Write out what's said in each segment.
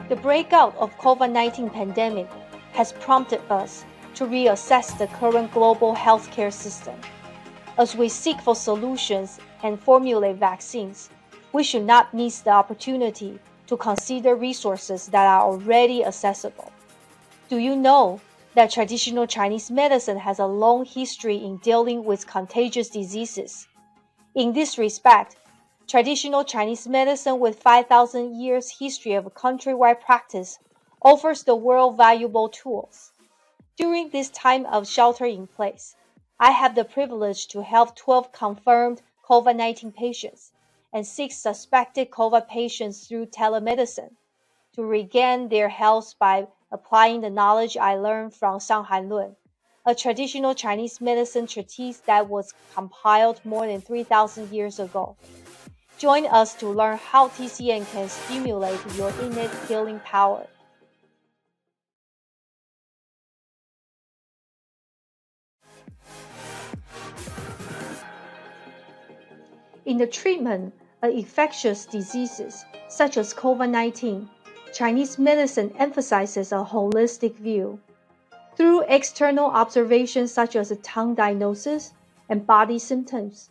The breakout of COVID-19 pandemic has prompted us to reassess the current global healthcare system. As we seek for solutions and formulate vaccines, we should not miss the opportunity to consider resources that are already accessible. Do you know that traditional Chinese medicine has a long history in dealing with contagious diseases? In this respect, traditional Chinese medicine with 5,000 years history of countrywide practice offers the world valuable tools. During this time of shelter in place, I have the privilege to help 12 confirmed COVID-19 patients and 6 suspected COVID patients through telemedicine to regain their health by applying the knowledge I learned from Shanghai Lun, a traditional Chinese medicine treatise that was compiled more than 3,000 years ago. Join us to learn how TCM can stimulate your innate healing power. In the treatment of infectious diseases such as COVID-19, Chinese medicine emphasizes a holistic view. Through external observations such as tongue diagnosis and body symptoms,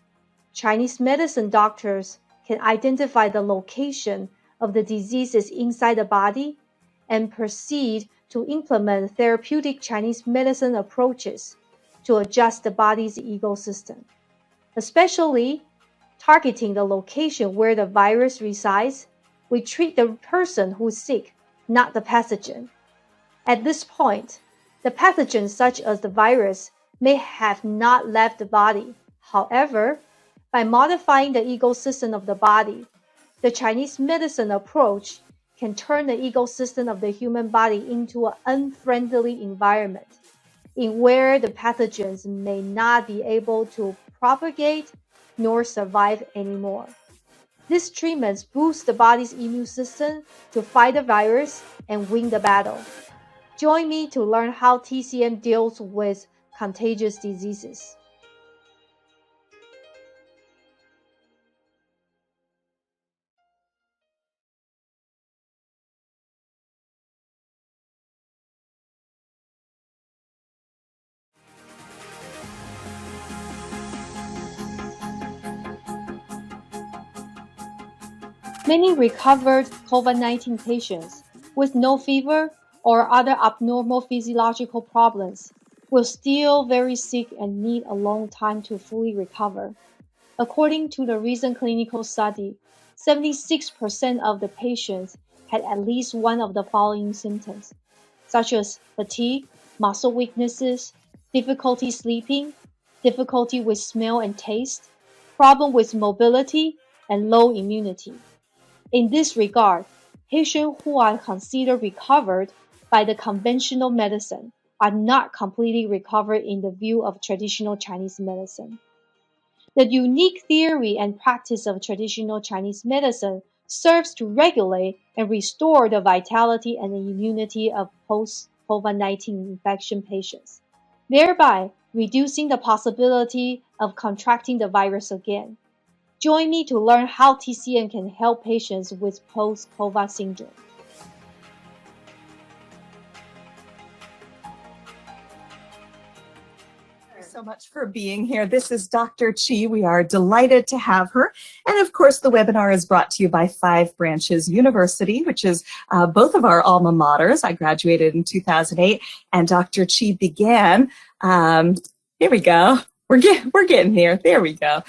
Chinese medicine doctors can identify the location of the diseases inside the body and proceed to implement therapeutic Chinese medicine approaches to adjust the body's ecosystem, especially targeting the location where the virus resides. We treat the person who's sick, not the pathogen. At this point, the pathogens such as the virus may have not left the body. However, by modifying the ecosystem of the body, the Chinese medicine approach can turn the ecosystem of the human body into an unfriendly environment in where the pathogens may not be able to propagate nor survive anymore. These treatments boost the body's immune system to fight the virus and win the battle. Join me to learn how TCM deals with contagious diseases. Many recovered COVID-19 patients with no fever or other abnormal physiological problems will still very sick and need a long time to fully recover. According to the recent clinical study, 76% of the patients had at least one of the following symptoms, such as fatigue, muscle weaknesses, difficulty sleeping, difficulty with smell and taste, problem with mobility, and low immunity. In this regard, patients who are considered recovered by the conventional medicine are not completely recovered in the view of traditional Chinese medicine. The unique theory and practice of traditional Chinese medicine serves to regulate and restore the vitality and the immunity of post-COVID-19 infection patients, thereby reducing the possibility of contracting the virus again. Join me to learn how TCM can help patients with post-COVID syndrome. Thank you so much for being here. This is Dr. Chi. We are delighted to have her. And of course, the webinar is brought to you by Five Branches University, which is both of our alma maters. I graduated in 2008, and Dr. Chi began, here we go. We're getting here. There we go.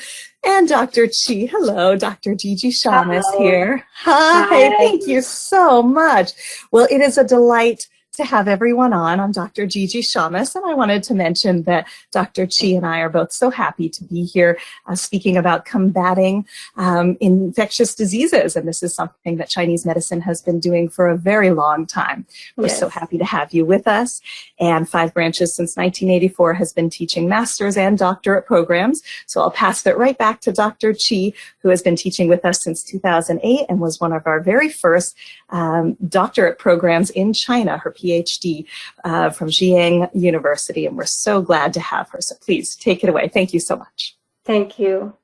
And Dr. Chi, hello, Dr. Gigi Shamus here. Hi, thank you so much. Well, it is a delight to have everyone on. I'm Dr. Gigi Shamus, and I wanted to mention that Dr. Chi and I are both so happy to be here speaking about combating infectious diseases, and this is something that Chinese medicine has been doing for a very long time. We're so happy to have you with us, and Five Branches since 1984 has been teaching master's and doctorate programs, so I'll pass it right back to Dr. Chi, who has been teaching with us since 2008 and was one of our very first doctorate programs in China, her PhD from Jiang University, and we're so glad to have her. So please take it away. Thank you so much. Thank you.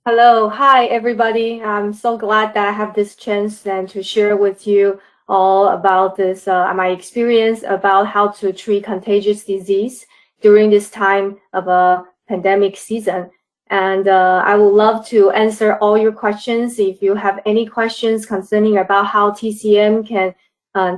Hello. Hi, everybody. I'm so glad that I have this chance then to share with you all about this, my experience about how to treat contagious disease during this time of a pandemic season. And I would love to answer all your questions. If you have any questions concerning about how TCM can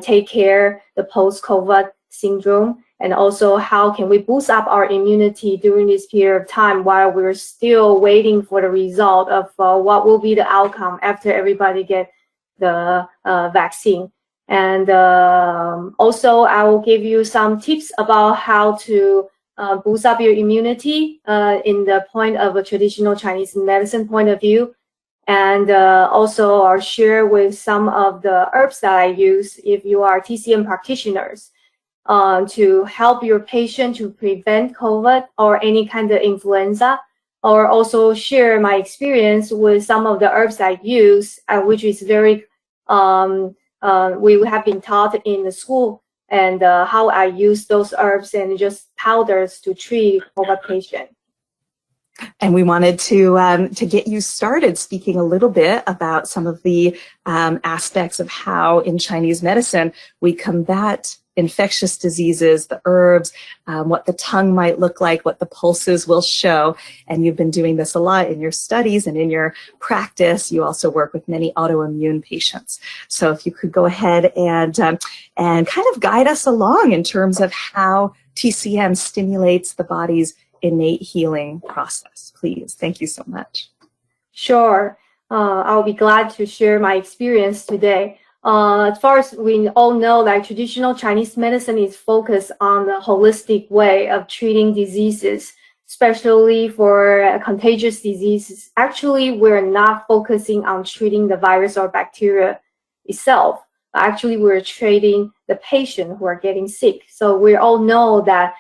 take care the post-COVID syndrome, and also how can we boost up our immunity during this period of time while we're still waiting for the result of what will be the outcome after everybody get the vaccine. And also I will give you some tips about how to boost up your immunity in the point of a traditional Chinese medicine point of view. And also I'll share with some of the herbs that I use if you are TCM practitioners to help your patient to prevent COVID or any kind of influenza, or also share my experience with some of the herbs I use, which is very, we have been taught in the school, and how I use those herbs and just powders to treat COVID patient. And we wanted to get you started speaking a little bit about some of the aspects of how in Chinese medicine we combat infectious diseases, the herbs, what the tongue might look like, what the pulses will show. And you've been doing this a lot in your studies and in your practice. You also work with many autoimmune patients. So if you could go ahead and kind of guide us along in terms of how TCM stimulates the body's innate healing process, please. Thank you so much. Sure. I'll be glad to share my experience today. As far as we all know, that traditional Chinese medicine is focused on the holistic way of treating diseases, especially for contagious diseases. Actually, we're not focusing on treating the virus or bacteria itself. Actually, we're treating the patient who are getting sick. So we all know that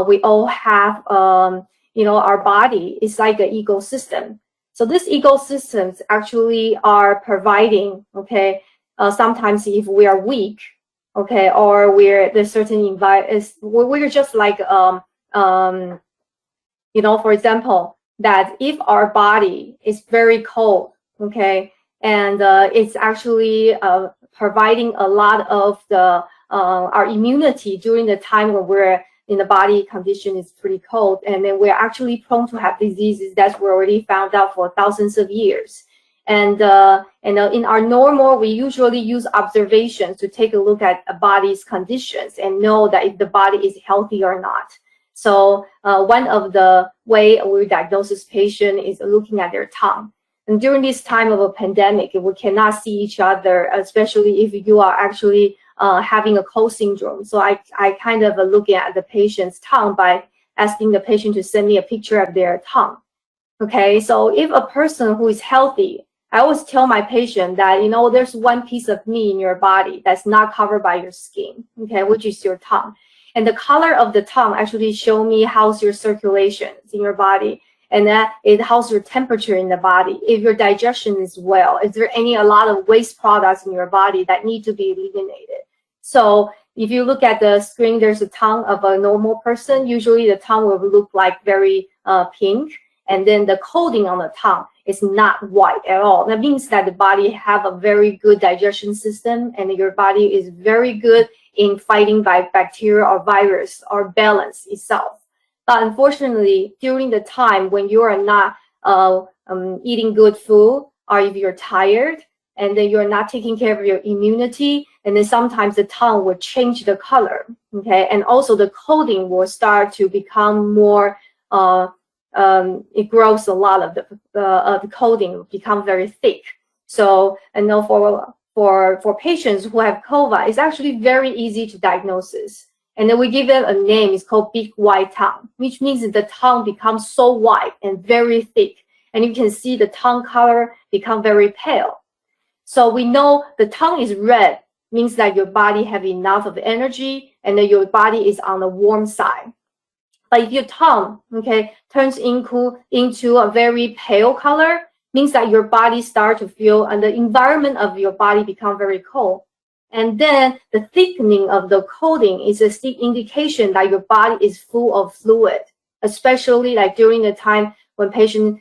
we all have, our body is like an ecosystem. So these ecosystems actually are providing, sometimes if we are weak, or there's certain environment, we're just like, for example, that if our body is very cold, and it's actually providing a lot of the our immunity during the time when we're in the body condition is pretty cold, and then we're actually prone to have diseases that were already found out for thousands of years. And in our normal, we usually use observations to take a look at a body's conditions and know that if the body is healthy or not. So one of the way we diagnose this patient is looking at their tongue. And during this time of a pandemic, we cannot see each other, especially if you are actually having a cold syndrome. So I kind of look at the patient's tongue by asking the patient to send me a picture of their tongue. So if a person who is healthy, I always tell my patient that, there's one piece of meat in your body that's not covered by your skin, which is your tongue. And the color of the tongue actually show me how's your circulation in your body, and that how's your temperature in the body, if your digestion is well, is there a lot of waste products in your body that need to be eliminated. So if you look at the screen, there's a tongue of a normal person. Usually the tongue will look like very pink, and then the coating on the tongue is not white at all. That means that the body have a very good digestion system, and your body is very good in fighting by bacteria or virus or balance itself. But unfortunately, during the time when you are not eating good food, or if you're tired, and then you're not taking care of your immunity, and then sometimes the tongue will change the color, and also the coating will start to become more, it grows a lot of the coating will become very thick. So, and now for patients who have COVID, it's actually very easy to diagnose this. And then we give it a name, it's called big white tongue, which means that the tongue becomes so white and very thick. And you can see the tongue color become very pale. So we know the tongue is red, means that your body have enough of energy, and that your body is on the warm side. But if your tongue, turns into a very pale color, means that your body starts to feel, and the environment of your body become very cold. And then the thickening of the coating is a indication that your body is full of fluid, especially like during the time when patient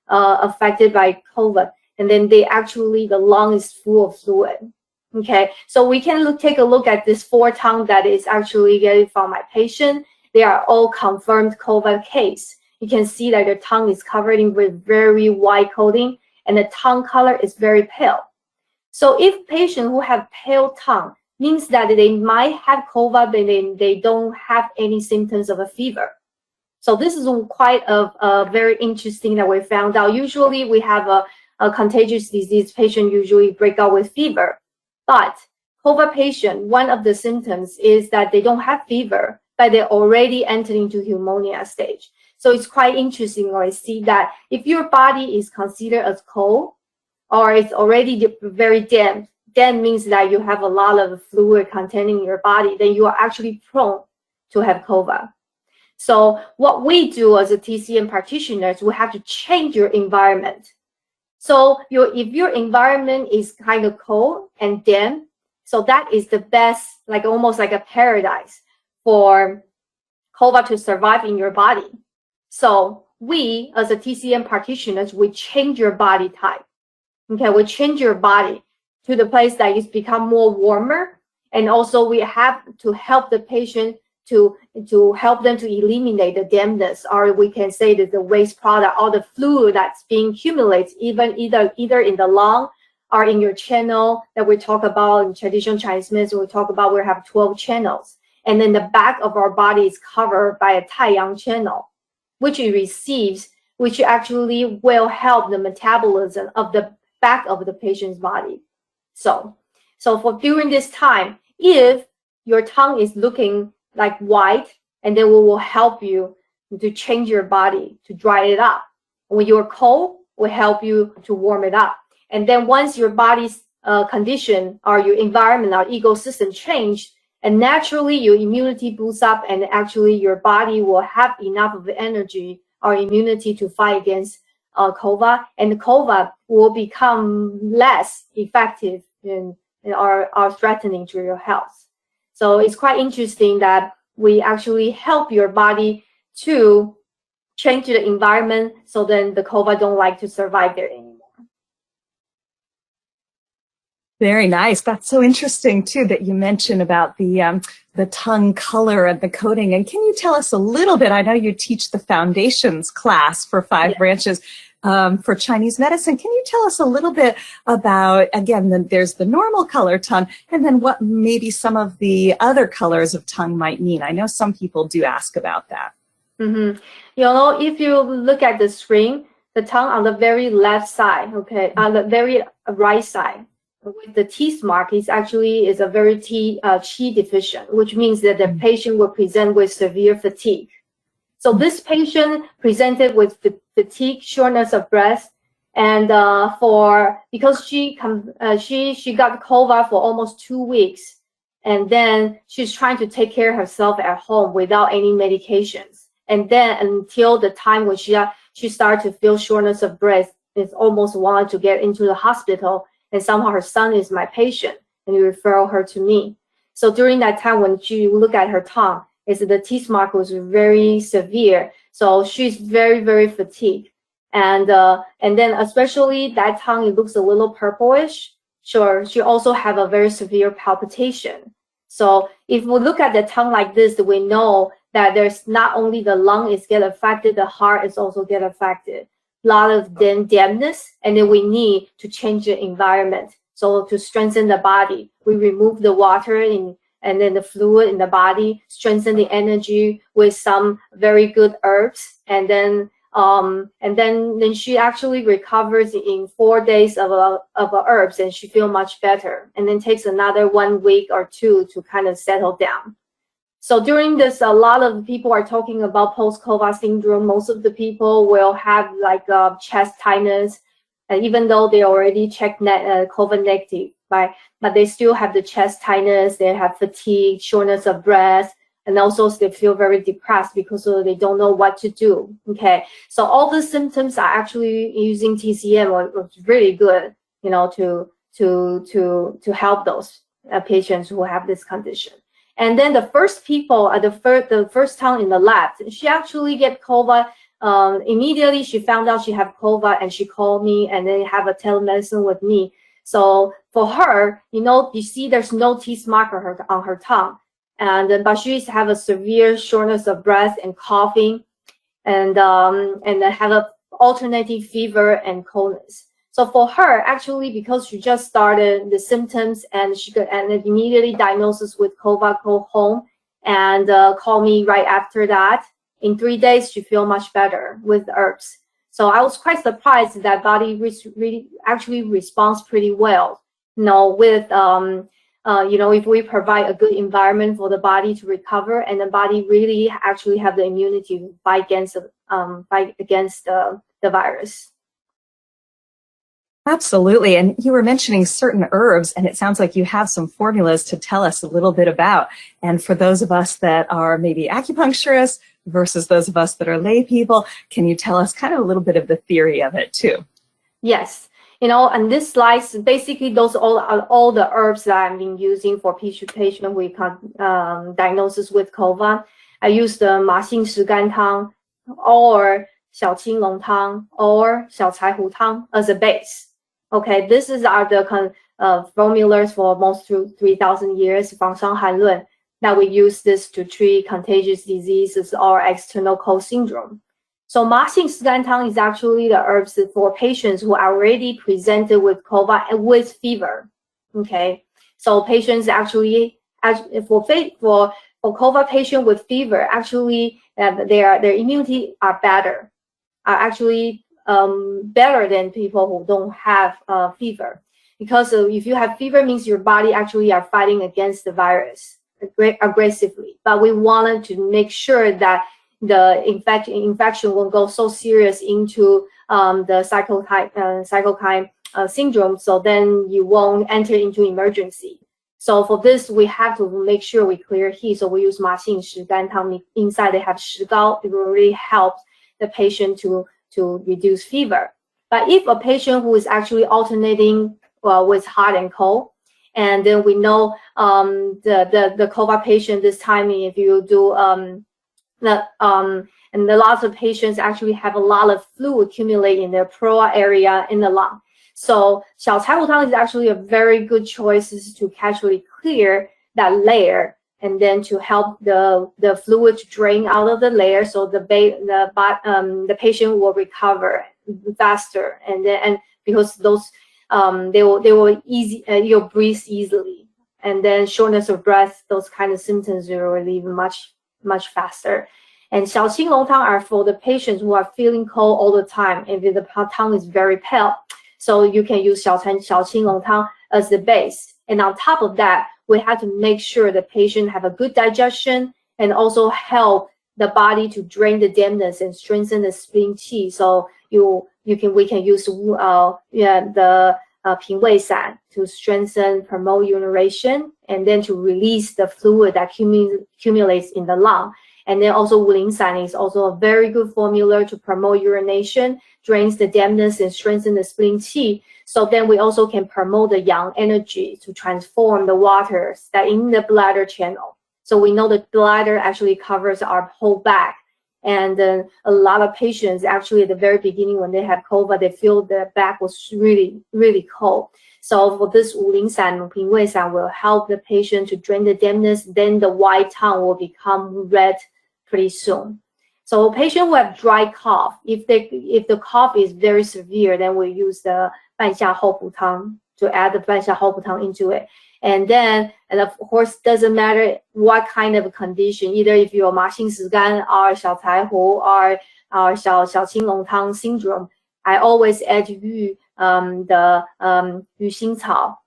affected by COVID, and then the lung is full of fluid. Okay, so we can take a look at this 4 tongue that is actually getting from my patient. They are all confirmed COVID case. You can see that their tongue is covered in with very white coating, and the tongue color is very pale. So if patients who have pale tongue means that they might have COVID, but they don't have any symptoms of a fever. So this is quite a very interesting that we found out. Usually we have a contagious disease patient usually break out with fever. But COVID patient, one of the symptoms is that they don't have fever, but they already entered into pneumonia stage. So it's quite interesting when I see that if your body is considered as cold or it's already very damp, that means that you have a lot of fluid containing your body, then you are actually prone to have COVID. So what we do as a TCM practitioners, we have to change your environment. So if your environment is kind of cold and damp, so that is the best, like almost like a paradise for COVID to survive in your body. So we, as a TCM practitioners, we change your body type. Okay, we change your body to the place that it's become more warmer, and also we have to help the patient to help them to eliminate the dampness, or we can say that the waste product, all the fluid that's being accumulated, either in the lung or in your channel that we talk about in traditional Chinese medicine. We talk about we have 12 channels, and then the back of our body is covered by a Taiyang channel, which it receives, which actually will help the metabolism of the back of the patient's body. So for during this time, if your tongue is looking like white, and then we will help you to change your body to dry it up. When you're cold, we help you to warm it up. And then once your body's condition or your environment or ecosystem change, and naturally your immunity boosts up, and actually your body will have enough of the energy or immunity to fight against COVID, and the COVID will become less effective in or threatening to your health. So it's quite interesting that we actually help your body to change the environment, so then the COVID don't like to survive there anymore. Very nice. That's so interesting too that you mentioned about the tongue color and the coating. And can you tell us a little bit? I know you teach the foundations class for 5 branches for Chinese medicine. Can you tell us a little bit about, again, there's the normal color tongue, and then what maybe some of the other colors of tongue might mean? I know some people do ask about that. Mm-hmm. You know, if you look at the screen, the tongue on the very left side, okay, on the very right side, with the teeth mark, is a very Qi deficient, which means that the patient will present with severe fatigue. So this patient presented with fatigue, shortness of breath, and because she got COVID for almost 2 weeks, and then she's trying to take care of herself at home without any medications, and then until the time when she started to feel shortness of breath, it's almost wanted to get into the hospital, and somehow her son is my patient, and he referred her to me. So during that time, when she looked at her tongue, the teeth mark was very severe. So she's very, very fatigued. And then especially that tongue, it looks a little purplish. Sure, she also have a very severe palpitation. So if we look at the tongue like this, we know that there's not only the lung is get affected, the heart is also get affected. A lot of dampness, and then we need to change the environment. So to strengthen the body, we remove the water and then the fluid in the body, strengthen the energy with some very good herbs, and then she actually recovers in 4 days of herbs, and she feel much better, and then takes another 1 week or 2 to kind of settle down. So during this, a lot of people are talking about post-COVID syndrome. Most of the people will have like chest tightness, and even though they already checked COVID negative, right? But they still have the chest tightness, they have fatigue, shortness of breath, and also they feel very depressed because they don't know what to do. Okay, so all the symptoms are actually using TCM, which is really good, you know, to help those patients who have this condition. And then the first people, the first tongue in the lab, she actually get COVID. Immediately she found out she had COVID, and she called me and then have a telemedicine with me. So for her, you see there's no teeth mark on her tongue, but she have a severe shortness of breath and coughing, and then have a alternating fever and coldness. So for her, actually, because she just started the symptoms and she got and immediately diagnosis with COVID, go home and call me right after that. In 3 days, she feel much better with herbs. So I was quite surprised that body really actually responds pretty well. With if we provide a good environment for the body to recover, and the body really actually have the immunity to fight against the virus. Absolutely. And you were mentioning certain herbs, and it sounds like you have some formulas to tell us a little bit about. And for those of us that are maybe acupuncturists versus those of us that are lay people, can you tell us kind of a little bit of the theory of it too? Yes. On this slide, basically those are all the herbs that I've been using for patient with diagnosis with COVID. I use the 麻杏石甘汤 or 小青龙汤 or 小柴胡汤 as a base. Okay, this is the formulas for almost 3,000 years from 伤寒论 that we use this to treat contagious diseases or external cold syndrome. So 麻杏石甘汤 is actually the herbs for patients who are already presented with COVID and with fever. Okay, so patients actually for COVID patient with fever, actually their immunity are actually better than people who don't have fever, because if you have fever means your body actually are fighting against the virus aggressively. But we wanted to make sure that the infection won't go so serious into the cytokine syndrome, so then you won't enter into emergency. So for this, we have to make sure we clear heat. So we use 麻杏石甘汤. Inside they have 石膏. It will really help the patient to reduce fever. But if a patient who is actually alternating with hot and cold, and then we know the COVID patient this time, if you do and the lots of patients actually have a lot of fluid accumulate in their pleura area in the lung. So 小柴胡汤 is actually a very good choice to actually clear that layer, and then to help the fluid to drain out of the layer, so the patient will recover faster, and because those they will you'll breathe easily, and then shortness of breath, those kind of symptoms will relieve much faster. And 小青龙汤 are for the patients who are feeling cold all the time, and the tongue is very pale. So you can use 小青龙汤 as the base. And on top of that, we have to make sure the patient have a good digestion, and also help the body to drain the dampness and strengthen the spleen qi. So we can use the 平胃散 to strengthen, promote urination, and then to release the fluid that accumulates in the lung. And then also 五苓散 is also a very good formula to promote urination, drains the dampness and strengthen the spleen qi. So then we also can promote the yang energy to transform the waters that in the bladder channel. So we know the bladder actually covers our whole back. And then a lot of patients actually at the very beginning when they have COVID, they feel their back was really, really cold. So for this 五苓散, 平胃散 will help the patient to drain the dampness, then the white tongue will become red pretty soon. So a patient who have dry cough, if the cough is very severe, then we use the 半夏厚朴汤 to add the 半夏厚朴汤 into it. And of course, doesn't matter what kind of condition, either if you're 麻杏石甘 or 小柴胡 or 小青龙汤 syndrome, I always add 鱼腥草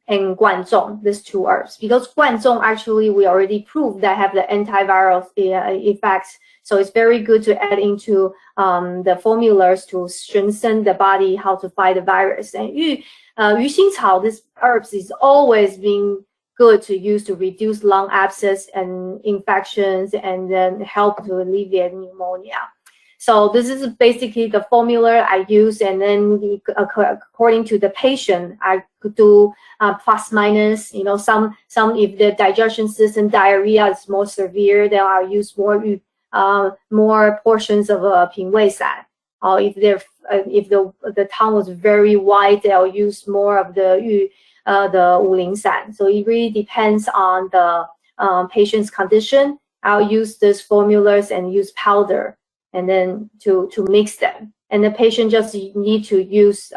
and 贯众, these two herbs, because 贯众 actually we already proved that have the antiviral effects. So it's very good to add into the formulas to strengthen the body how to fight the virus. And 鱼腥草, this herbs is always been good to use to reduce lung abscess and infections, and then help to alleviate pneumonia. So this is basically the formula I use, and then according to the patient, I could do plus minus. Some if the digestion system diarrhea is more severe, then I'll use more portions of 平胃散. if the tongue was very white, they'll use more of the Wulin San. So it really depends on the patient's condition. I'll use these formulas and use powder, and then to mix them. And the patient just need to use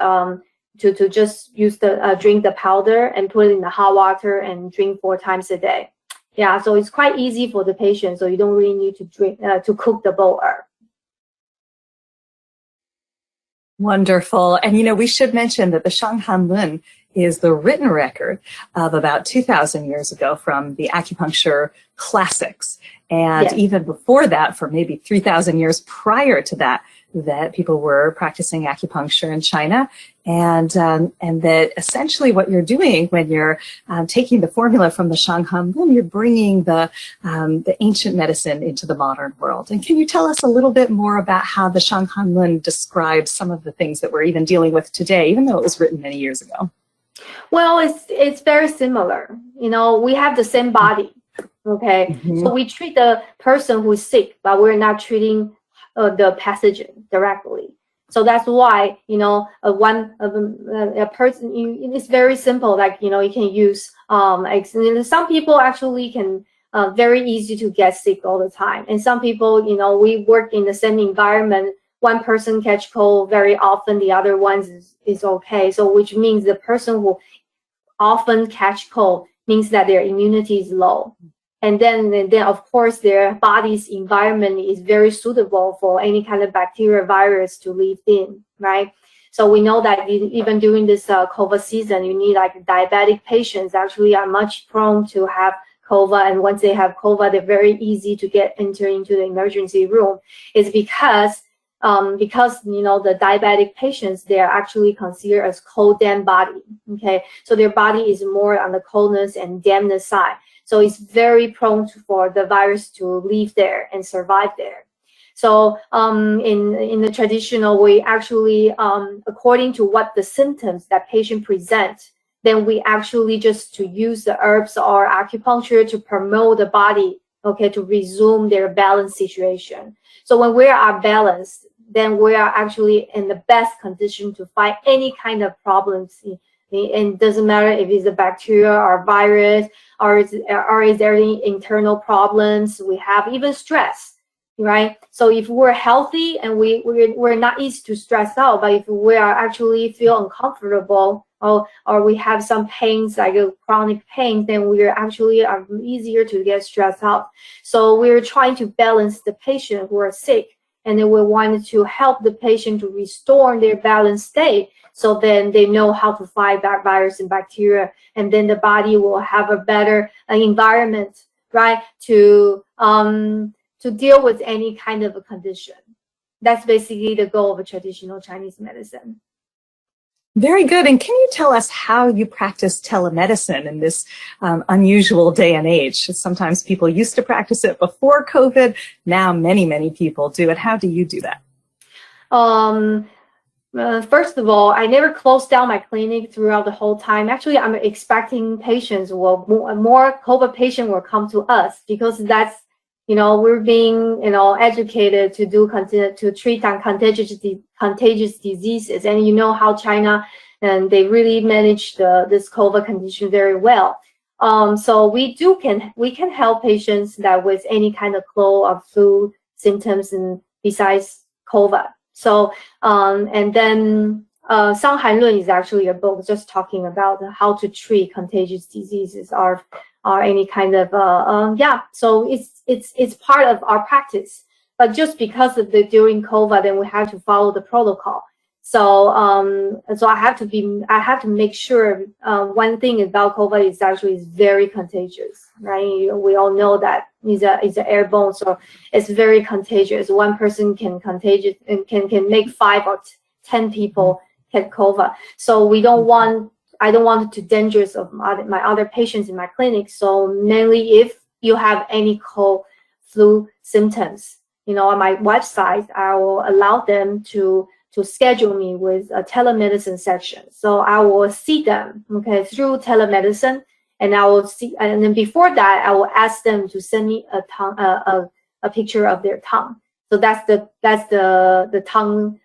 to just use the drink the powder and put it in the hot water and drink 4 times a day. Yeah, so it's quite easy for the patient. So you don't really need to drink to cook the bowl herb. Wonderful. And we should mention that the Shanghan Lun is the written record of about 2,000 years ago from the acupuncture classics. And Yes. even before that, for maybe 3,000 years prior to that people were practicing acupuncture in China. And that essentially what you're doing when you're taking the formula from the Shanghan Lun, you're bringing the ancient medicine into the modern world. And can you tell us a little bit more about how the Shanghan Lun describes some of the things that we're even dealing with today, even though it was written many years ago? Well, it's very similar. We have the same body. Okay, Mm-hmm. So we treat the person who is sick, but we're not treating the pathogen directly. So that's why a person, it's very simple. Like you can use some people actually can very easy to get sick all the time, and some people we work in the same environment. One person catch cold very often, the other ones is okay. So which means the person who often catch cold means that their immunity is low. And then of course, their body's environment is very suitable for any kind of bacteria, virus to live in, right? So we know that even during this COVID season, you need like diabetic patients actually are much prone to have COVID. And once they have COVID, they're very easy to enter into the emergency room. It's because the diabetic patients, they are actually considered as cold damp body. Okay, so their body is more on the coldness and dampness side. So it's very prone for the virus to live there and survive there. So in the traditional way, actually, according to what the symptoms that patient present, then we actually just to use the herbs or acupuncture to promote the body, okay, to resume their balanced situation. So when we are balanced, then we are actually in the best condition to fight any kind of problems. And it doesn't matter if it's a bacteria or virus, or is there any internal problems we have, even stress, right? So if we're healthy and we're not easy to stress out, but if we are actually feel uncomfortable or we have some pains like a chronic pain, then we are actually easier to get stressed out. So we're trying to balance the patient who are sick, and then we wanted to help the patient to restore their balanced state. So then they know how to fight that virus and bacteria, and then the body will have a better environment, right, to deal with any kind of a condition. That's basically the goal of a traditional Chinese medicine. Very good. And can you tell us how you practice telemedicine in this unusual day and age? Sometimes people used to practice it before COVID. Now many, many people do it. How do you do that? First of all, I never closed down my clinic throughout the whole time. Actually, I'm expecting patients more COVID patients will come to us, because that's, we're being, educated to treat on contagious diseases. And you know how China, and they really manage this COVID condition very well. So we can help patients that with any kind of cold or flu symptoms and besides COVID. So, and then Shanghan Lun is actually a book just talking about how to treat contagious diseases or any kind of So it's part of our practice. But just because of during COVID, then we have to follow the protocol. So I have to make sure one thing about COVID is actually it's very contagious, right? We all know that it's airborne, so it's very contagious. One person can contagious and can make 5 or 10 people get COVID. So I don't want it to dangerous of my other patients in my clinic. So mainly if you have any cold flu symptoms, on my website, I will allow them to schedule me with a telemedicine section. So I will see them, okay, through telemedicine, and I will see, and then before that, I will ask them to send me a picture of their tongue. So that's the tongue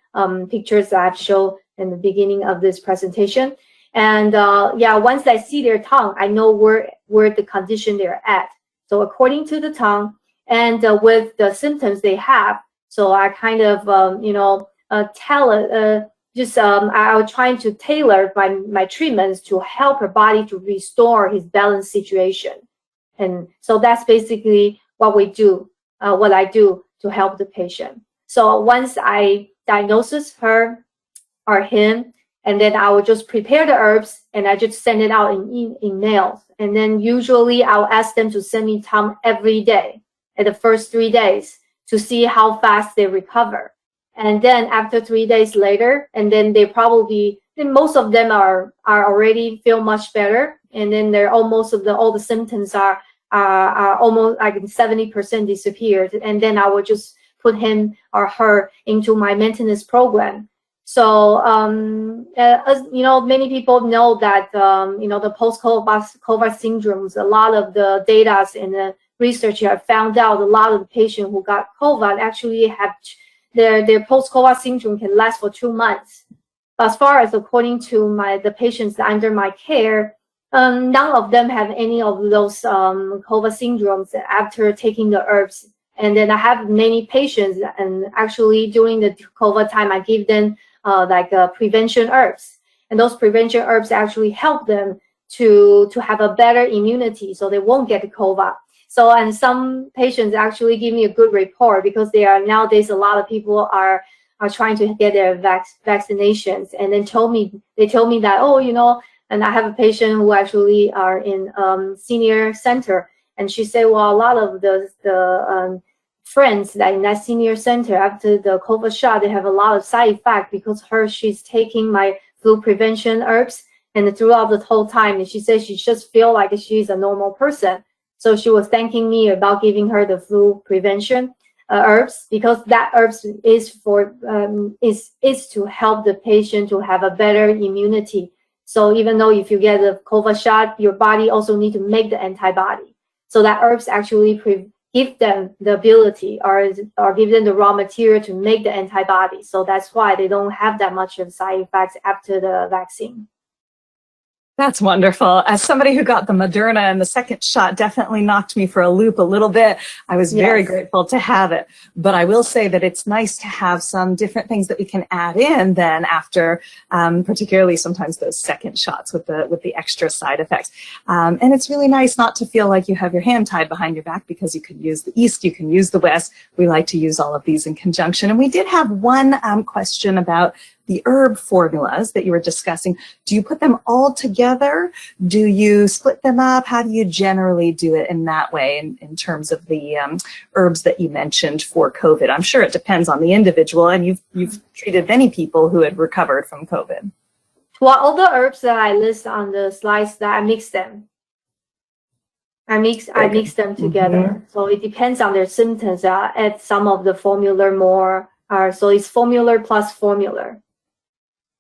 pictures that I've shown in the beginning of this presentation. And yeah, once I see their tongue, I know where the condition they're at. So according to the tongue and with the symptoms they have, so I kind of I was trying to tailor my treatments to help her body to restore his balance situation. And so that's basically what we do, what I do to help the patient. So once I diagnose her or him, and then I will just prepare the herbs and I just send it out in mail. And then usually I'll ask them to send me time every day at the first 3 days to see how fast they recover. And then after 3 days later, and then most of them are already feel much better. And then they're almost all the symptoms are almost like 70% disappeared. And then I will just put him or her into my maintenance program. So, as you know, many people know that, the post-COVID syndromes, a lot of the data and the research have found out a lot of the patients who got COVID actually have their post-COVID syndrome can last for 2 months. As far as according to the patients under my care, none of them have any of those COVID syndromes after taking the herbs. And then I have many patients, and actually during the COVID time, I give them prevention herbs, and those prevention herbs actually help them to have a better immunity, so they won't get COVID. So, and some patients actually give me a good report because nowadays a lot of people are trying to get their vaccinations, and then they told me that, and I have a patient who actually are in senior center, and she said, well, a lot of the friends that in that senior center after the COVID shot, they have a lot of side effects because she's taking my flu prevention herbs, and throughout the whole time, and she said she just feel like she's a normal person. So she was thanking me about giving her the flu prevention herbs, because that herbs is for is to help the patient to have a better immunity. So even though if you get a COVID shot, your body also need to make the antibody. So that herbs actually give them the ability or give them the raw material to make the antibody. So that's why they don't have that much of side effects after the vaccine. That's wonderful. As somebody who got the Moderna and the second shot definitely knocked me for a loop a little bit. I was very grateful to have it. But I will say that it's nice to have some different things that we can add in then after, particularly sometimes those second shots with the extra side effects. And it's really nice not to feel like you have your hand tied behind your back, because you could use the East, you can use the West. We like to use all of these in conjunction. And we did have one question about the herb formulas that you were discussing. Do you put them all together? Do you split them up? How do you generally do it in that way in terms of the herbs that you mentioned for COVID? I'm sure it depends on the individual, and you've treated many people who had recovered from COVID. Well, all the herbs that I list on the slides, that I mix them. I mix them together. Mm-hmm. So it depends on their symptoms. I add some of the formula more. So it's formula plus formula.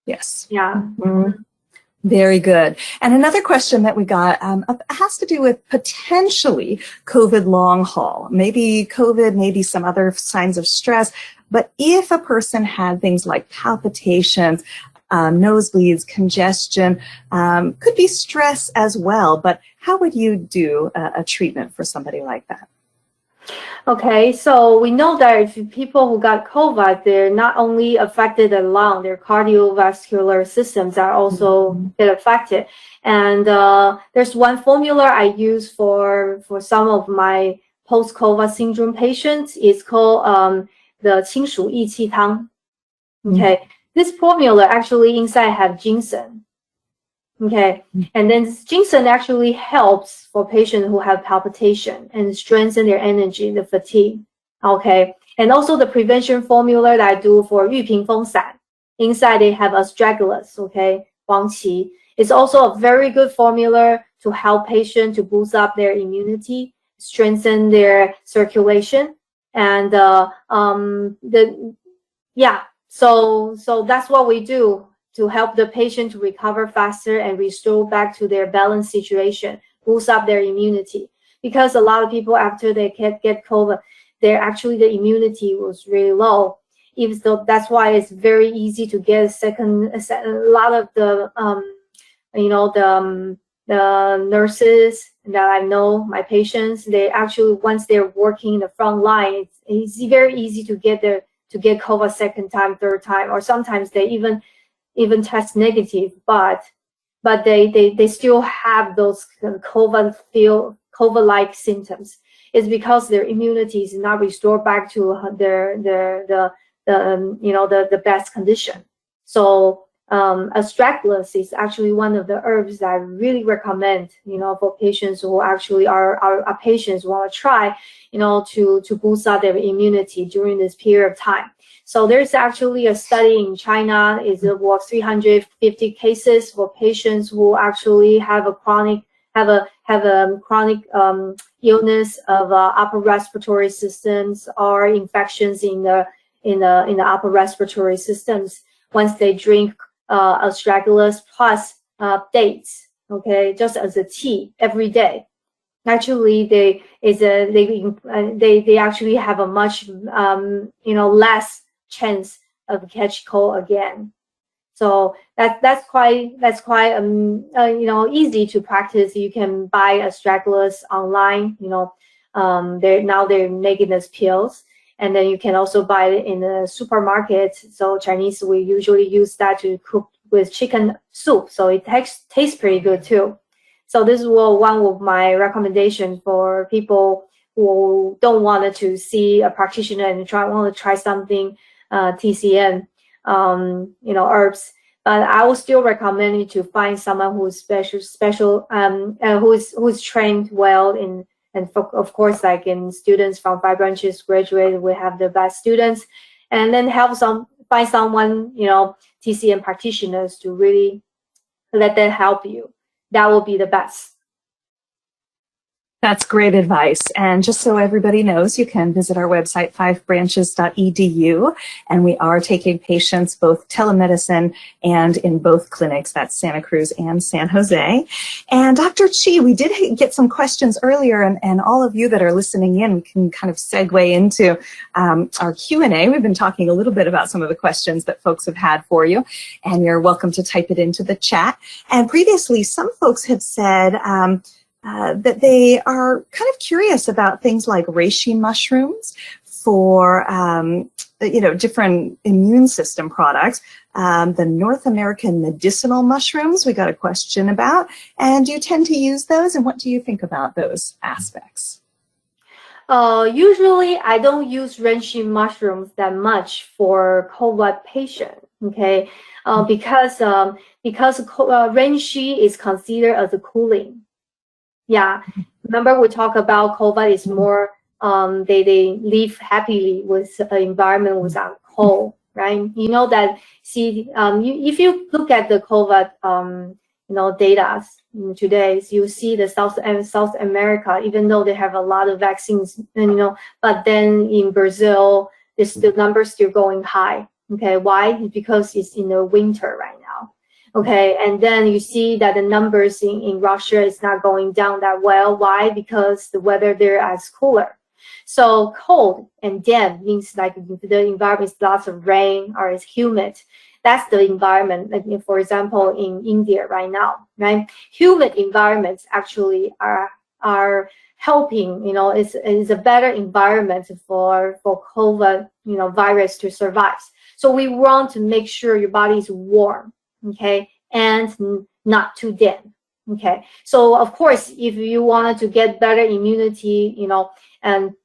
Yes. Yeah. Mm-hmm. Very good. And another question that we got has to do with potentially COVID long haul. Maybe COVID, maybe some other signs of stress. But if a person had things like palpitations, nosebleeds, congestion, could be stress as well. But how would you do a treatment for somebody like that? Okay, so we know that if people who got COVID, they're not only affected the lung, their cardiovascular systems are also get affected. And there's one formula I use for some of my post-COVID syndrome patients. It's called the 清暑益气汤. Okay, this formula actually inside have ginseng. Okay, and then ginseng actually helps for patients who have palpitation and strengthen their energy, the fatigue. Okay, and also the prevention formula that I do for 玉屏风散. Inside they have astragalus, okay, 黄芪. It's also a very good formula to help patients to boost up their immunity, strengthen their circulation, and so that's what we do to help the patient to recover faster and restore back to their balanced situation, boost up their immunity. Because a lot of people after they get COVID, the immunity was really low. even though that's why it's very easy to get a lot of the the nurses that I know, my patients, they actually, once they're working in the front line, it's very easy to get COVID second time, third time, or sometimes they even test negative, but they still have those COVID-like symptoms. It's because their immunity is not restored back to the best condition. So astragalus is actually one of the herbs that I really recommend, for patients who actually are patients who want to try, to boost up their immunity during this period of time. So there's actually a study in China. It was 350 cases for patients who actually have a chronic illness of upper respiratory systems or infections in the upper respiratory systems. Once they drink astragalus plus dates, okay, just as a tea every day, actually they actually have a much less chance of catch cold again. So that's quite easy to practice. You can buy astragalus online. They're making these pills, and then you can also buy it in the supermarket. So Chinese, we usually use that to cook with chicken soup, so it tastes pretty good too. So this is one of my recommendations for people who don't want to see a practitioner and want to try something TCM, herbs. But I will still recommend you to find someone who's who's trained well in, and of course, like in students from 5 branches graduated, we have the best students, and then find someone, TCM practitioners to really let them help you. That will be the best. That's great advice. And just so everybody knows, you can visit our website, 5branches.edu, and we are taking patients both telemedicine and in both clinics. That's Santa Cruz and San Jose. And Dr. Chi, we did get some questions earlier, and all of you that are listening in, we can kind of segue into our Q&A. We've been talking a little bit about some of the questions that folks have had for you, and you're welcome to type it into the chat. And previously, some folks have said that they are kind of curious about things like reishi mushrooms for, different immune system products. The North American medicinal mushrooms, we got a question about. And do you tend to use those? And what do you think about those aspects? Usually, I don't use reishi mushrooms that much for COVID patients. Okay, because reishi is considered as a cooling. Yeah, remember we talked about COVID is more, they live happily with an environment without cold, right? You know that, if you look at the COVID, data today, you see the South America, even though they have a lot of vaccines, but then in Brazil, the numbers still going high. Okay, why? Because it's in the winter right now. Okay, and then you see that the numbers in Russia is not going down that well. Why? Because the weather there is cooler. So cold and damp means like the environment is lots of rain or it's humid. That's the environment. Like, for example, in India right now, right? Humid environments actually are helping. It's a better environment for COVID virus to survive. So we want to make sure your body is warm. Okay, and not too damp. Okay, so of course, if you wanted to get better immunity, and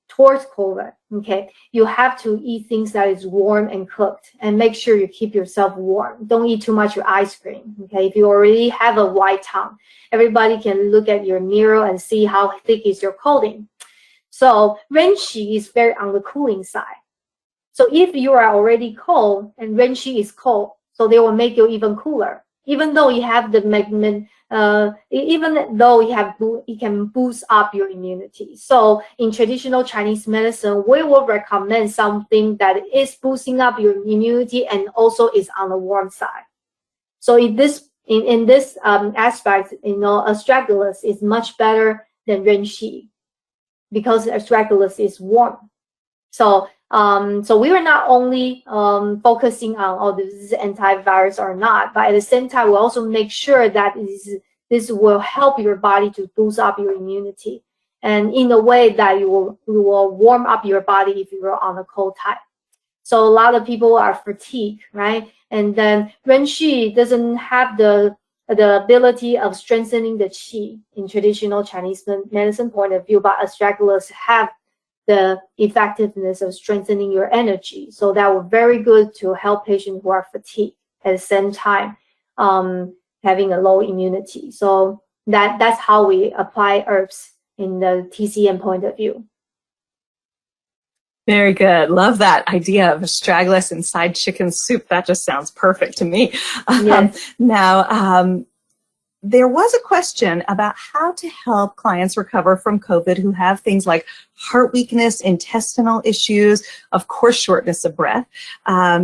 towards COVID, okay, you have to eat things that is warm and cooked, and make sure you keep yourself warm. Don't eat too much ice cream. Okay, if you already have a white tongue, everybody can look at your mirror and see how thick is your coating. So reishi is very on the cooling side. So if you are already cold and reishi is cold, so they will make you even cooler, even though you have it can boost up your immunity. So in traditional Chinese medicine, we will recommend something that is boosting up your immunity and also is on the warm side. So in this aspect, astragalus is much better than reishi because astragalus is warm. So So we were not only focusing on, oh, this is antivirus or not, but at the same time, we also make sure that this will help your body to boost up your immunity, and in a way that you will warm up your body if you are on a cold type. So a lot of people are fatigued, right? And then Ren Qi doesn't have the ability of strengthening the qi in traditional Chinese medicine point of view, but astragalus have the effectiveness of strengthening your energy. So that was very good to help patients who are fatigued at the same time having a low immunity. So that's how we apply herbs in the TCM point of view. Very good. Love that idea of astragalus inside chicken soup. That just sounds perfect to me. Yes. Now, there was a question about how to help clients recover from COVID who have things like heart weakness, intestinal issues, of course, shortness of breath,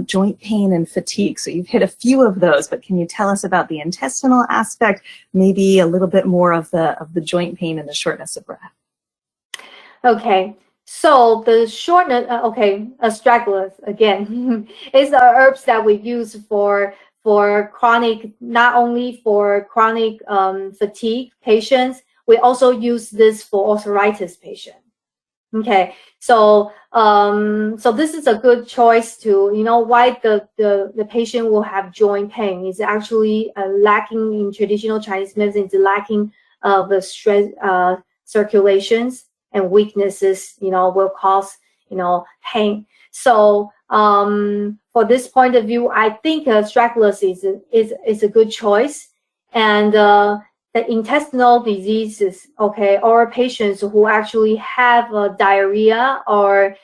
joint pain, and fatigue. So you've hit a few of those, but can you tell us about the intestinal aspect, maybe a little bit more of the joint pain and the shortness of breath? Okay. So the shortness, astragalus again is the herbs that we use for chronic, not only for chronic fatigue patients, we also use this for arthritis patients. Okay, so so this is a good choice to, why the patient will have joint pain is actually lacking in traditional Chinese medicine, is lacking of the stress circulations and weaknesses, will cause, pain. So for this point of view, I think astragalus is a good choice. And the intestinal diseases, okay, or patients who actually have diarrhea or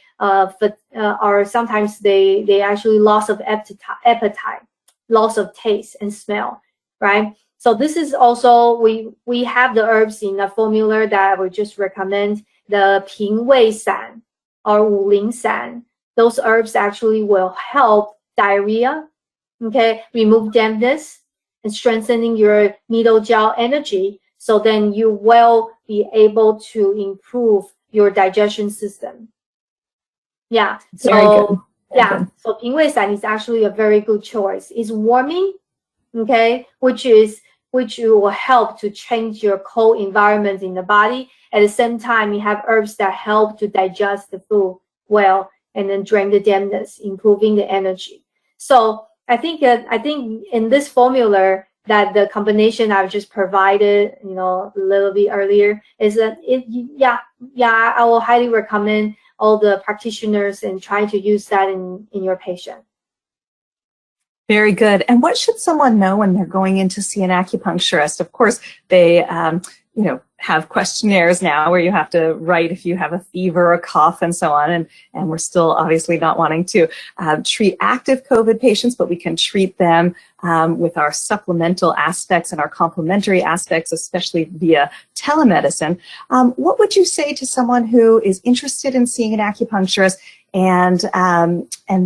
sometimes they actually loss of appetite, loss of taste and smell, right? So this is also, we have the herbs in a formula that I would just recommend, the Ping Wei San or Wu Ling San. Those herbs actually will help diarrhea, okay, remove dampness, and strengthening your middle jiao energy. So then you will be able to improve your digestion system. Yeah. So yeah. So Ping Wei San is actually a very good choice. It's warming, okay, which will help to change your cold environment in the body. At the same time, you have herbs that help to digest the food well and then drain the dampness, improving the energy. So I think in this formula that the combination I've just provided, a little bit earlier, is that I will highly recommend all the practitioners and try to use that in your patient. Very good. And what should someone know when they're going in to see an acupuncturist? Of course, they, have questionnaires now where you have to write if you have a fever, a cough, and so on. And we're still obviously not wanting to treat active COVID patients, but we can treat them with our supplemental aspects and our complementary aspects, especially via telemedicine. What would you say to someone who is interested in seeing an acupuncturist and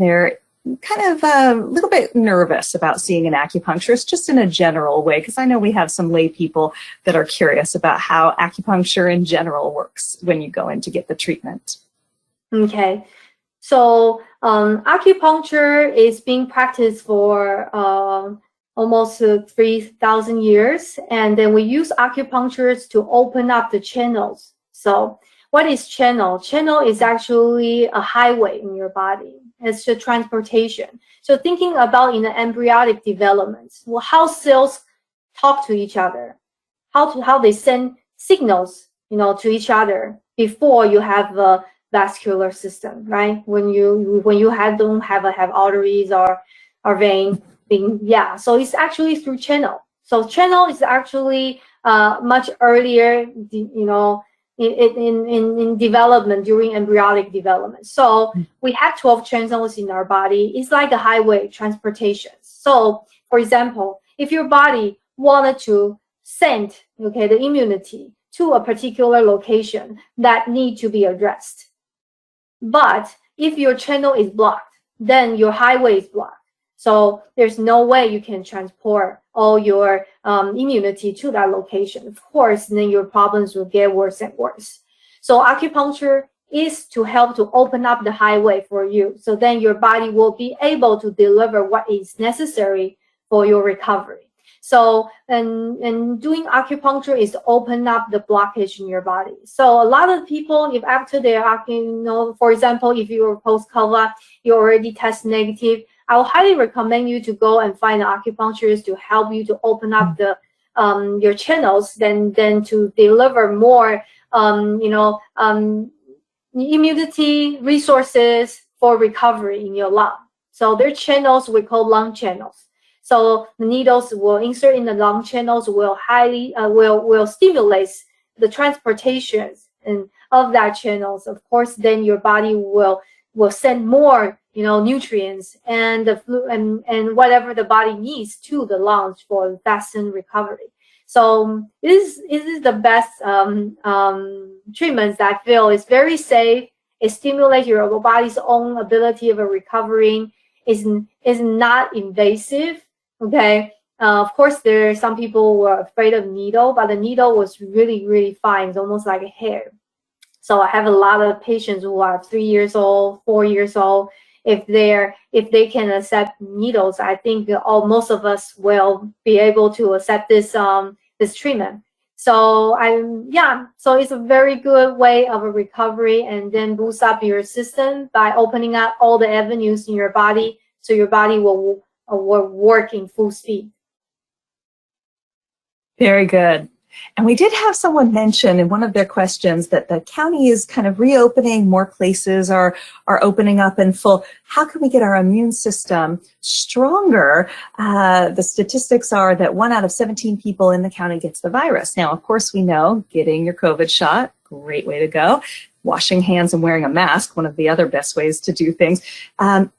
they're kind of a little bit nervous about seeing an acupuncturist, just in a general way, because I know we have some lay people that are curious about how acupuncture in general works when you go in to get the treatment? Okay, so acupuncture is being practiced for almost 3,000 years, and then we use acupuncture to open up the channels. So what is channel? Channel is actually a highway in your body. It's the transportation. So thinking about in the embryonic development, well, how cells talk to each other, how they send signals, to each other before you have a vascular system, right? When you don't have arteries or vein, so it's actually through channel. So channel is actually much earlier, in development, during embryonic development. So we have 12 channels in our body. It's like a highway transportation. So for example, if your body wanted to send, the immunity to a particular location that need to be addressed, but if your channel is blocked, then your highway is blocked. So there's no way you can transport all your immunity to that location. Of course, then your problems will get worse and worse. So acupuncture is to help to open up the highway for you. So then your body will be able to deliver what is necessary for your recovery. So, and doing acupuncture is to open up the blockage in your body. So a lot of people, if after they're, for example, if you're post-COVID, you already test negative, I will highly recommend you to go and find an acupuncturist to help you to open up the your channels, then to deliver more, immunity resources for recovery in your lung. So their channels we call lung channels. So the needles will insert in the lung channels, will will stimulate the transportations and of that channels. Of course, then your body will send more, nutrients and the and whatever the body needs to the lungs for faster recovery. So this is the best treatments that I feel is very safe. It stimulates your body's own ability of recovering. Is not invasive. Okay. Of course, there are some people who are afraid of needle, but the needle was really, really fine. It's almost like a hair. So I have a lot of patients who are 3 years old, 4 years old. If they can accept needles, I think most of us will be able to accept this this treatment. So so it's a very good way of a recovery, and then boost up your system by opening up all the avenues in your body, so your body will work in full speed. Very good. And we did have someone mention in one of their questions that the county is kind of reopening, more places are opening up in full. How can we get our immune system stronger? The statistics are that 1 out of 17 people in the county gets the virus. Now, of course, we know getting your COVID shot, great way to go. Washing hands and wearing a mask, one of the other best ways to do things.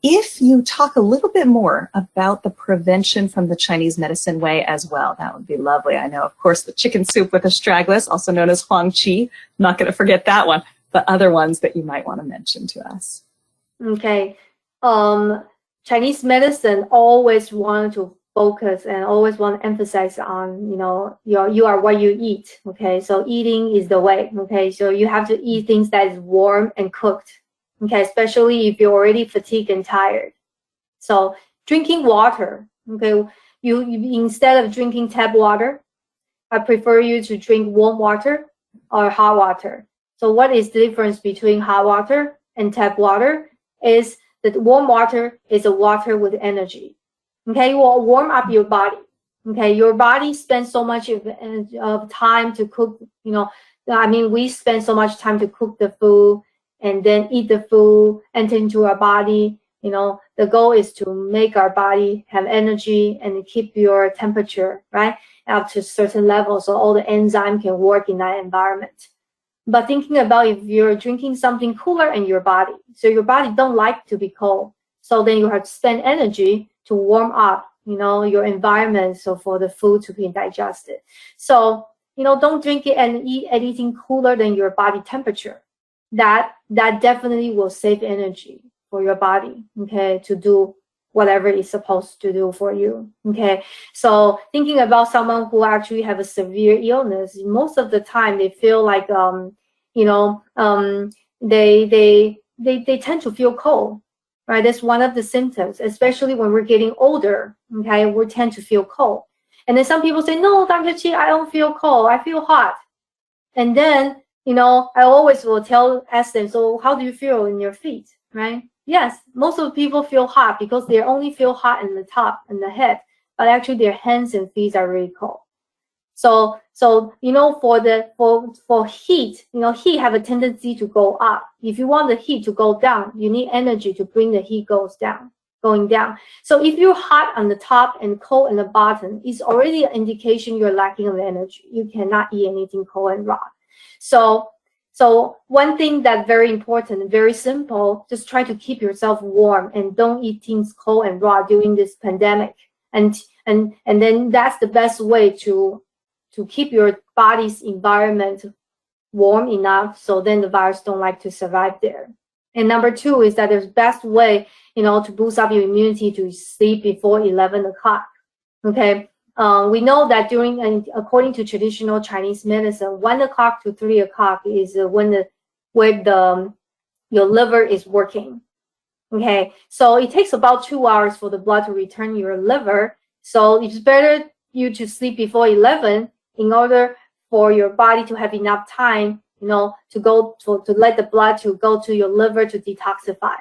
If you talk a little bit more about the prevention from the Chinese medicine way as well, that would be lovely. I know, of course, the chicken soup with astragalus, also known as Huang Qi. Not going to forget that one, but other ones that you might want to mention to us. Okay. Chinese medicine always want to focus and always want to emphasize on, you are what you eat. Okay, so eating is the way. Okay, so you have to eat things that is warm and cooked. Okay, especially if you're already fatigued and tired. So drinking water. Okay, you instead of drinking tap water, I prefer you to drink warm water or hot water. So what is the difference between hot water and tap water? Is that warm water is a water with energy. Okay, you will warm up your body. Okay, your body spends so much of time to cook, we spend so much time to cook the food and then eat the food, enter into our body. The goal is to make our body have energy and keep your temperature, right, up to a certain level so all the enzyme can work in that environment. But thinking about if you're drinking something cooler in your body, so your body don't like to be cold. So then you have to spend energy to warm up, your environment, so for the food to be digested. So, don't drink it and eat anything cooler than your body temperature. That definitely will save energy for your body, okay, to do whatever it's supposed to do for you, okay? So thinking about someone who actually have a severe illness, most of the time they feel like, they tend to feel cold. Right, that's one of the symptoms, especially when we're getting older. Okay, we tend to feel cold, and then some people say, "No, Dr. Chi, I don't feel cold. I feel hot." And then, I always will ask them, "So how do you feel in your feet?" Right? Yes, most of the people feel hot because they only feel hot in the top and the head, but actually their hands and feet are really cold. So for heat, heat have a tendency to go up. If you want the heat to go down, you need energy to bring the heat going down. So if you're hot on the top and cold on the bottom, it's already an indication you're lacking of energy. You cannot eat anything cold and raw. So one thing that's very important, very simple, just try to keep yourself warm and don't eat things cold and raw during this pandemic. And then that's the best way to keep your body's environment warm enough, so then the virus don't like to survive there. And number 2 is that there's best way, to boost up your immunity to sleep before 11 o'clock. Okay, we know that according to traditional Chinese medicine, 1 o'clock to 3 o'clock is when where your liver is working. Okay, so it takes about 2 hours for the blood to return to your liver. So it's better you to sleep before 11 in order for your body to have enough time, to let the blood to go to your liver to detoxify.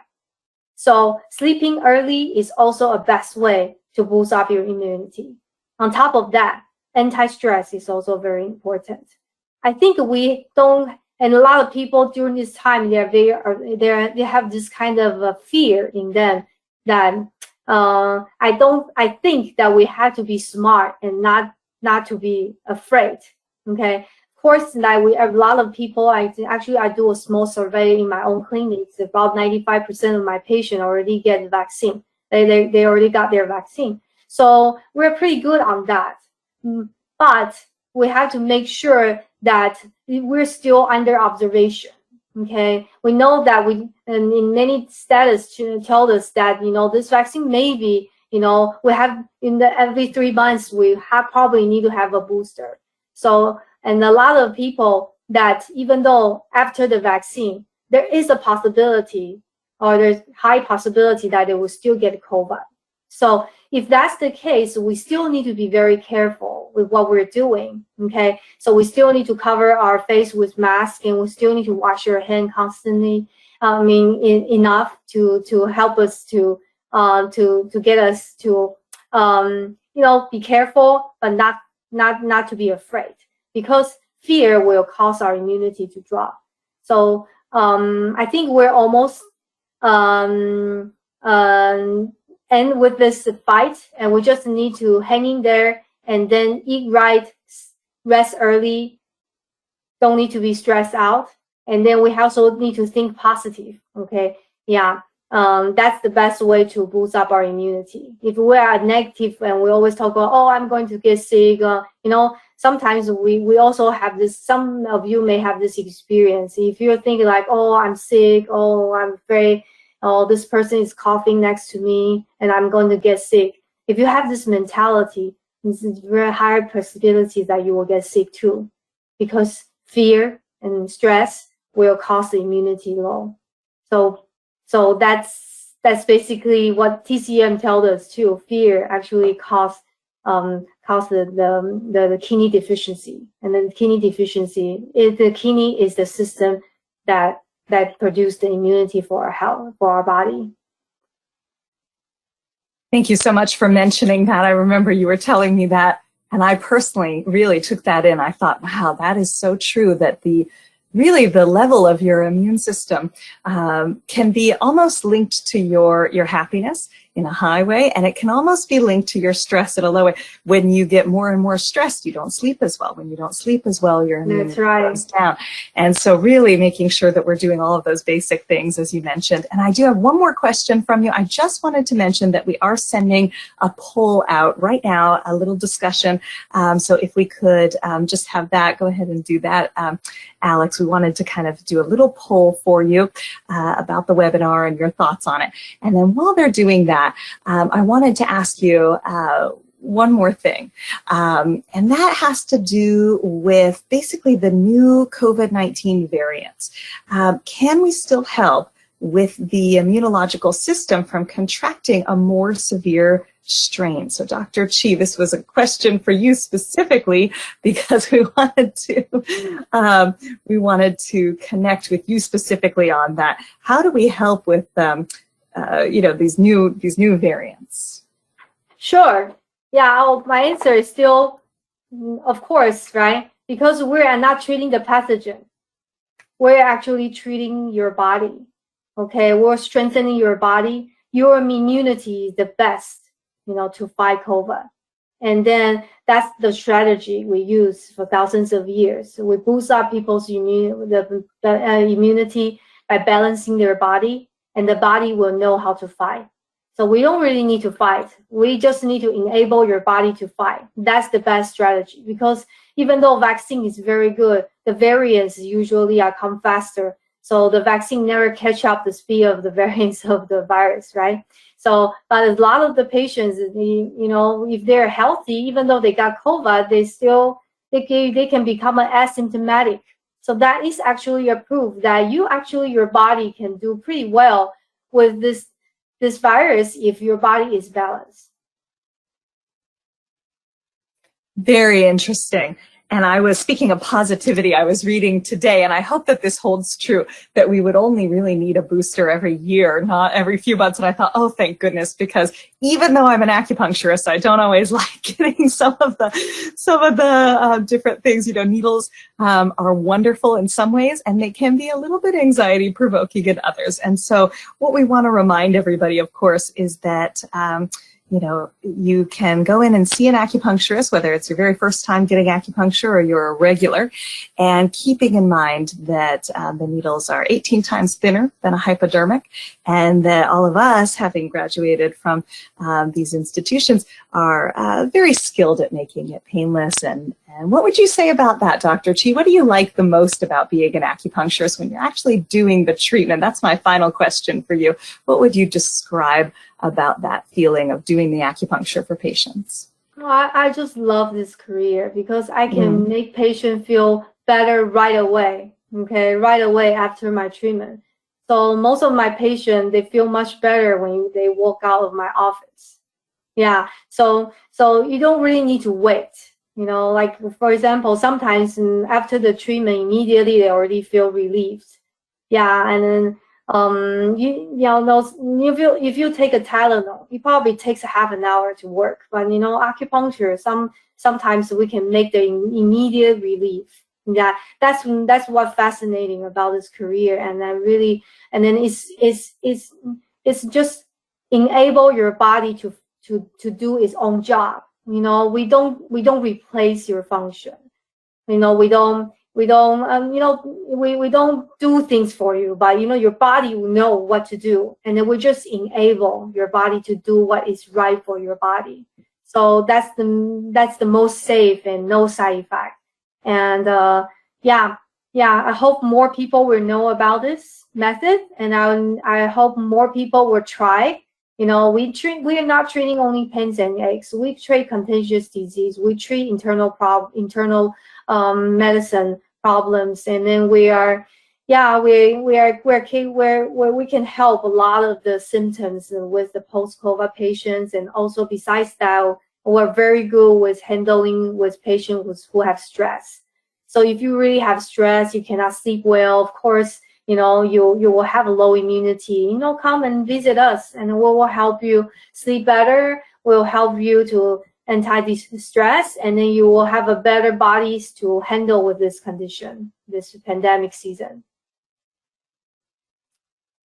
So sleeping early is also a best way to boost up your immunity. On top of that, anti-stress is also very important. I think we don't, and a lot of people during this time, they have this kind of fear in them that I think that we have to be smart and not to be afraid. Okay, of course, like a lot of people, I do a small survey in my own clinics. About 95% of my patients already get the vaccine. They already got their vaccine, so we're pretty good on that. But we have to make sure that we're still under observation. Okay, we know that and in many studies tell us that this vaccine maybe we have every 3 months we probably need to have a booster. So, and a lot of people that even though after the vaccine there is a possibility, or there's high possibility that they will still get COVID. So if that's the case, we still need to be very careful with what we're doing. Okay, so we still need to cover our face with mask, and we still need to wash your hand constantly. Enough to help us to get us to be careful, but not to be afraid, because fear will cause our immunity to drop. So I think we're almost end with this fight, and we just need to hang in there and then eat right, rest early, don't need to be stressed out, and then we also need to think positive. Okay, yeah, that's the best way to boost up our immunity. If we are negative and we always talk about, oh, I'm going to get sick, sometimes we also have this, some of you may have this experience. If you're thinking like, oh, I'm sick, oh, I'm afraid, oh, this person is coughing next to me and I'm going to get sick. If you have this mentality, it's a very high possibility that you will get sick too, because fear and stress will cause the immunity low. So that's basically what TCM tells us too. Fear actually cause the kidney deficiency, and then kidney deficiency is the kidney is the system that produce the immunity for our health, for our body. Thank you so much for mentioning that. I remember you were telling me that, and I personally really took that in. I thought, wow, that is so true, that the level of your immune system can be almost linked to your happiness in a high way, and it can almost be linked to your stress in a low way. When you get more and more stressed, you don't sleep as well. When you don't sleep as well, your immunity goes down. And so really making sure that we're doing all of those basic things, as you mentioned. And I do have one more question from you. I just wanted to mention that we are sending a poll out right now, a little discussion. So if we could just have that, go ahead and do that. Alex, we wanted to kind of do a little poll for you about the webinar and your thoughts on it. And then while they're doing that, I wanted to ask you one more thing, and that has to do with basically the new COVID-19 variants. Can we still help with the immunological system from contracting a more severe strain? So Dr. Chi, this was a question for you specifically, because we wanted to connect with you specifically on that. How do we help with these new variants? Sure. Yeah, my answer is still, of course, right? Because we are not treating the pathogen. We're actually treating your body. Okay, we're strengthening your body. Your immunity is the best, to fight COVID. And then that's the strategy we use for thousands of years. We boost up people's immunity by balancing their body, and the body will know how to fight. So we don't really need to fight. We just need to enable your body to fight. That's the best strategy, because even though vaccine is very good, the variants usually come faster. So the vaccine never catch up the speed of the variants of the virus, right? So, but a lot of the patients, if they're healthy, even though they got COVID, they can become asymptomatic. So that is actually a proof that your body can do pretty well with this virus if your body is balanced. Very interesting. And I was speaking of positivity, I was reading today, and I hope that this holds true, that we would only really need a booster every year, not every few months. And I thought, oh, thank goodness, because even though I'm an acupuncturist, I don't always like getting some of the different things. You know, needles are wonderful in some ways, and they can be a little bit anxiety provoking in others. And so what we want to remind everybody, of course, is that you know, you can go in and see an acupuncturist, whether it's your very first time getting acupuncture or you're a regular, and keeping in mind that the needles are 18 times thinner than a hypodermic, and that all of us, having graduated from these institutions, are very skilled at making it painless. And what would you say about that, Dr. Chi? What do you like the most about being an acupuncturist when you're actually doing the treatment? That's my final question for you. What would you describe about that feeling of doing the acupuncture for patients? Well, I just love this career because I can make patients feel better right away, okay, right away after my treatment. So most of my patients, they feel much better when they walk out of my office. Yeah, so you don't really need to wait. You know, like for example, sometimes after the treatment, immediately they already feel relieved. Yeah, and then if you take a Tylenol, it probably takes half an hour to work. But you know, acupuncture, sometimes we can make the immediate relief. Yeah, that's what's fascinating about this career, and then it's just enable your body to do its own job. You know, we don't replace your function. You know, we don't do things for you, but you know, your body will know what to do, and then we just enable your body to do what is right for your body. So that's the most safe and no side effect. And I hope more people will know about this method, and I hope more people will try. You know, we are not treating only pains and aches. We treat contagious disease. We treat internal medicine problems, and then we can help a lot of the symptoms with the post-COVID patients, and also besides that, we're very good with handling with patients who have stress. So if you really have stress, you cannot sleep well, of course, you know, you will have a low immunity. You know, come and visit us, and we will help you sleep better. We'll help you to anti-stress, and then you will have a better bodies to handle with this condition, this pandemic season.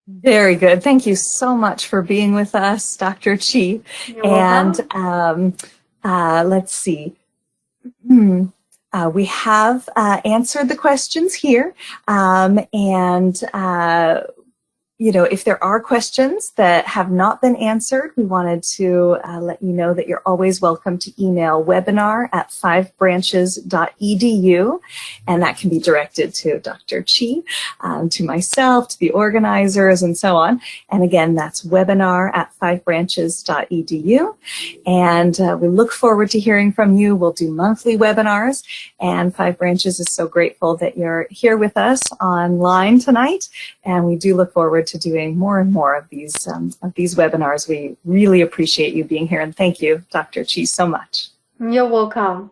Very good. Thank you so much for being with us, Dr. Chi. You're welcome. And let's see. We have answered the questions here, you know, if there are questions that have not been answered, we wanted to let you know that you're always welcome to email webinar@fivebranches.edu, and that can be directed to Dr. Chi, to myself, to the organizers, and so on. And again, that's webinar@fivebranches.edu. And we look forward to hearing from you. We'll do monthly webinars, and Five Branches is so grateful that you're here with us online tonight, and we do look forward to doing more and more of these webinars. We really appreciate you being here, and thank you, Dr. Chi, so much. You're welcome.